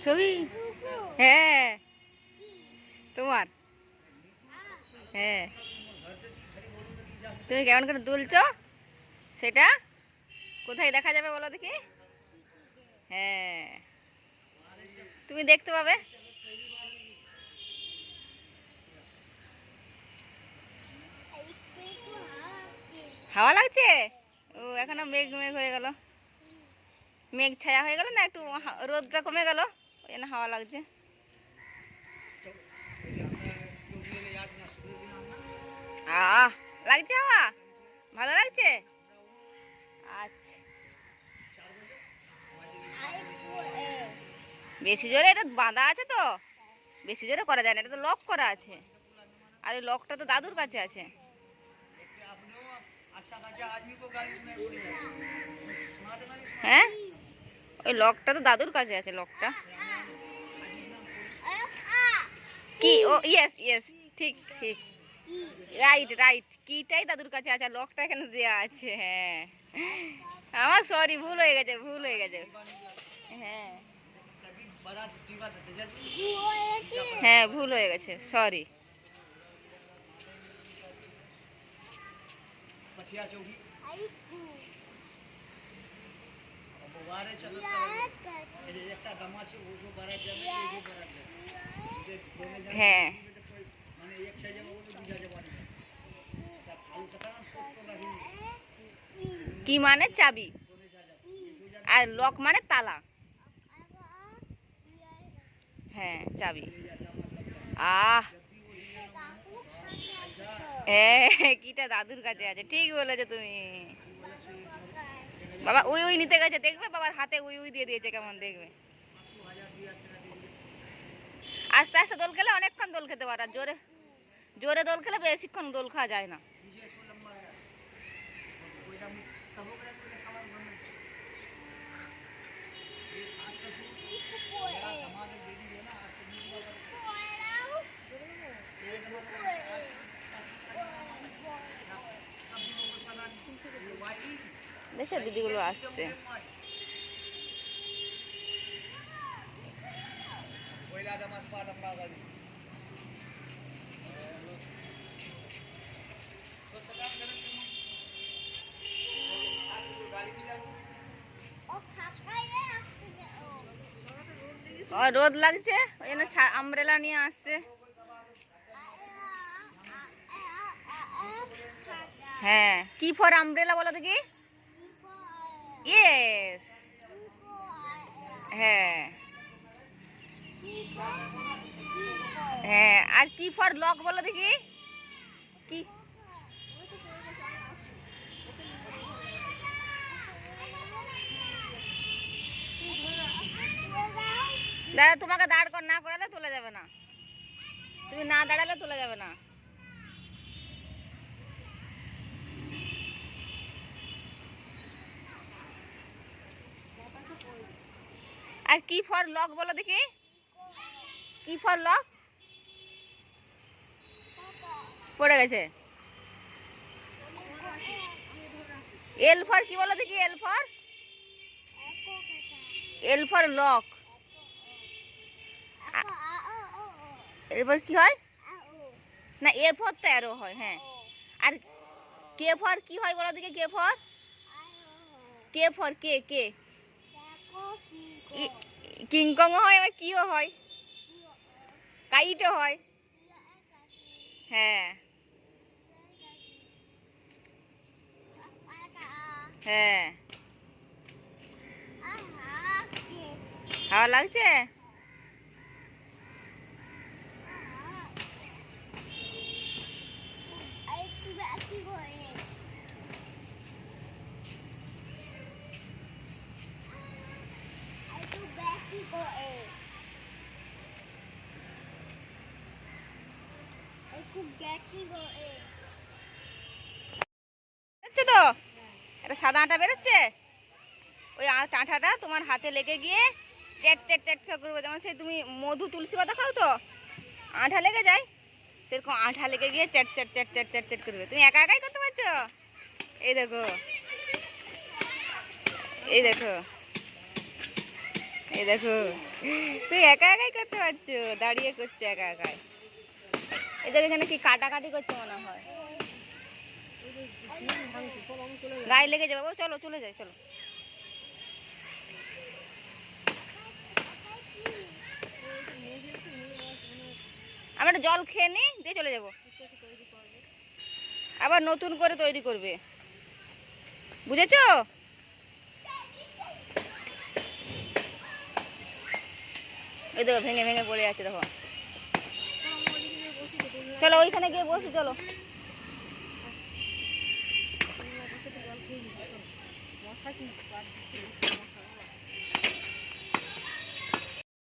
ছবি? হ্যাঁ তোমার। হ্যাঁ তুমি কেমন করে দুলছো সেটা কোথায় দেখা যাবে বলো দেখি? হ্যাঁ তুমি দেখতে পাবে। হাওয়া লাগছে? ও এখনো মেঘ মেঘ হয়ে গেল, মেঘ ছায়া হয়ে গেল না, একটু রোদটা কমে গেল, ওই জন্য হাওয়া লাগছে। আহ লাগছে হাওয়া, ভালো লাগছে। আচ্ছা বেশি জোরে এটা বাঁধা আছে তো, বেশি জোরে করা যায় না, এটা তো লক করা আছে, আর ওই লকটা তো দাদুর কাছে আছে। হ্যাঁ ওই লকটা তো দাদুর কাছে আছে, লকটা কি? ও ইয়েস ইয়েস, ঠিক ঠিক, রাইট রাইট, কিটাই দাদুর কাছে আছে, লকটা এখানে দেওয়া আছে। হ্যাঁ আমার সরি, ভুল হয়ে গেছে, ভুল হয়ে গেছে। হ্যাঁ হ্যাঁ ভুল হয়ে গেছে, সরি। হ্যাঁ কি মানে চাবি, আর লক মানে তালা। হ্যাঁ চাবি। আহ কিটা দাদুর কাছে আছে, ঠিক বলেছো তুমি। বাবা উই উই নিতে গেছে, দেখবে বাবার হাতে উই উই দিয়ে দিয়েছে, কেমন দেখবে। আস্তে আস্তে দোল খেলে অনেকক্ষণ দোল খেতে পারে, জোরে জোরে দোল খেলে বেশিক্ষণ দোল খাওয়া যায় না। দেখো দিদিগুলো আসছে। রোদ লাগছে ওই জন্য আমব্রেলা নিয়ে আসছে। হ্যাঁ কি ফর আমব্রেলা বলো দেখি? ইয়েস। হ্যাঁ হ্যাঁ আর কি ফর লক বলো দেখি? কি? দাঁড়া, তোমাকে দাঁড় না করালে তোলা যাবে না, তুমি না দাঁড়ালে তোলা যাবে না। আর কি ফর লক বলো দেখি? কি ফর লক? পড়ে গেছে। এল ফর কি বলো দেখি? L for? L for lock. এরপর কি হয়? না এ ফর তো অ্যারো হয়। হ্যাঁ আর কে ফর কি হয় বলো দেখি? K for? K for K K King Kong হয়, আবার কিও হয়, কাইটও হয়। হ্যাঁ হ্যাঁ হাওয়া লাগছে। তো এটা সাদা আটা বেরোচ্ছে, ওই আঠাটা তোমার হাতে লেগে গিয়ে চ্যাট চ্যাট চ্যাট করবে, যেমন সে তুমি মধু তুলসী পাতা খাও তো আঠা লেগে যায়, সেরকম আঠা লেগে গিয়ে chat chat chat chat chat chat করবে। তুমি একা একাই করতে পারছো। এই দেখো, এই দেখো, এই দেখো তুই একা একাই করতে পারছো, দাঁড়িয়ে করছো একা একাই। এই দেখো এখানে কি কাটাকাটি করছে মনে হয়, গায়ে লেগে যাবে। চলো চলে যাই, চলো। আমরা জল খেয়ে নি দিয়ে চলে যাব, আবার নতুন করে তৈরি করবে, বুঝেছো? এই দেখো ভেঙে ভেঙে পড়ে আছে, দেখো। চলো ওইখানে গিয়ে বসি, চলো।